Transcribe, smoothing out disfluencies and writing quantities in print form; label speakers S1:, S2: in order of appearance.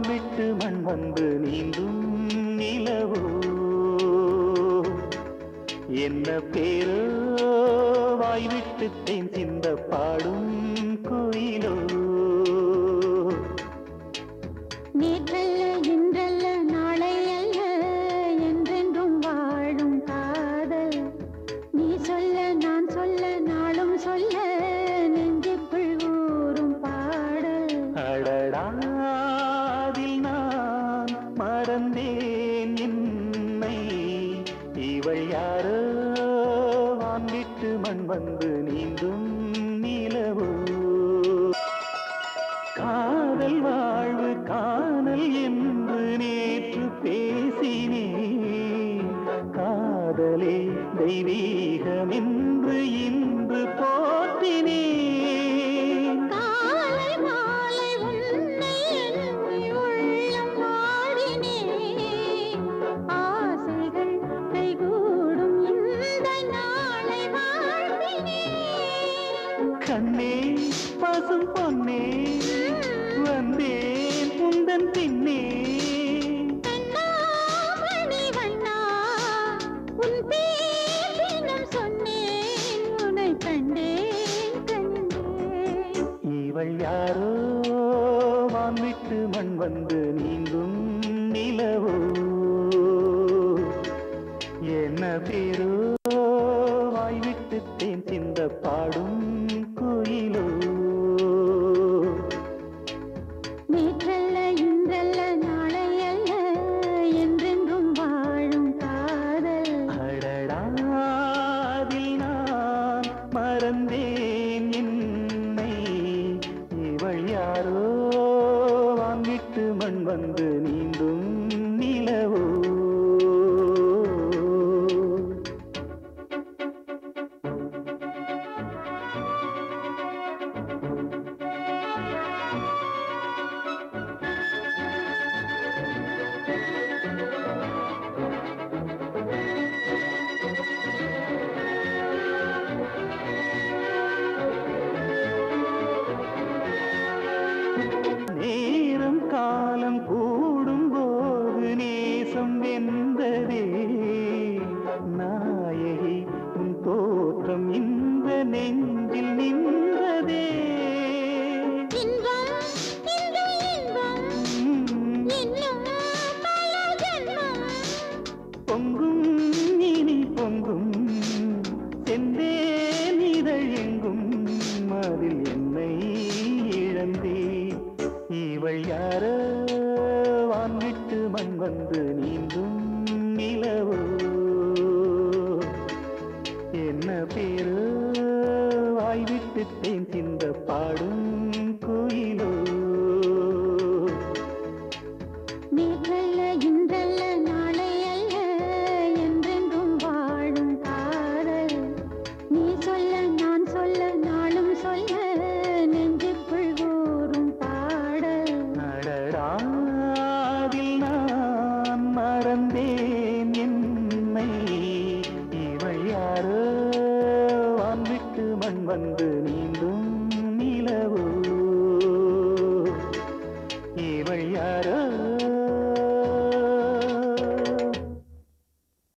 S1: விட்டு மண் வந்து நீந்தும் நிலவோ என்ன பேரோ வாய்விட்டு தேன் சிந்த பாடும் குயிலோ
S2: நேற்றல்ல இன்றல்ல நாளை அல்ல என்றென்றும் வாழும் காதல் நீ சொல்ல நான் சொல்ல நாளும் சொல்ல நெஞ்சுக்குள் ஊறும் பாடல்
S1: அடடாதில் நான் மறந்தேன் என்னை இவள் யாரோ வான்விட்டு மண் வந்து நீந்தும் நிலவோ காதல் வாழ்வு காணல் என்று நேற்று பேசினேன் காதலே தெய்வீகம் என்று இன்று போற்றினேன்
S2: காலை மாலை உன்னை எண்ணி உள்ளம் நாடினேன் ஆசைகள் கைகூடும் இந்த நாளை வாழ்த்தினேன்
S1: கண்ணே பசும் பொன்னே வந்தேன் உந்தன் பின்னே
S2: கண்ணாமணி வண்ணா உன் பேர் தினம் சொன்னேன் உன்னை கண்டேன் கண்டேன்
S1: இவள் யாரோ வான்விட்டு மண் வந்து நீங்கும் நிலவோ என்ன பேரோ வாய்விட்டு தேன் சிந்த பாடும் குயிலோ
S2: நேற்றல்ல இன்றல்ல நாளை அல்ல என்றென்றும் வாழும் காதல்
S1: அடடாதில் நான் மறந்தேன் என்னை இவள் யாரோ வாங்கிட்டு மண் வந்து நீந்தும் நிலவோ நேரம் காலம் கூடும்போது நேசம் வென்றதே நாயகி உன் தோற்றம் இந்த நெஞ்சில் நின்றதே
S2: இன்பம் இந்த இன்பம் இன்னும் பல ஜென்மம்
S1: பொங்கும் இனி பொங்கும் செந்தே நிதழ் எங்கும் அதில் என்னை இழந்தே இவள் யாரோ வான்விட்டு மண் வந்து நீந்தும் நிலவோ என்ன பேரோ வாய்விட்டு தேன் சிந்த பாடும் குயிலோ
S2: நேற்றல்ல இன்றல்ல நாளை அல்ல என்றென்றும் வாழும் காதல் நீ சொல்ல நான் சொல்ல நாளும் சொல்ல நெஞ்சுக்குள் ஊறும் பாடல்
S1: அடடாதில் நான் மறந்தேன் என்னை இவள் யாரோ வான்விட்டு மண் வந்து நீந்தும் நிலவோ இவள் யாரோ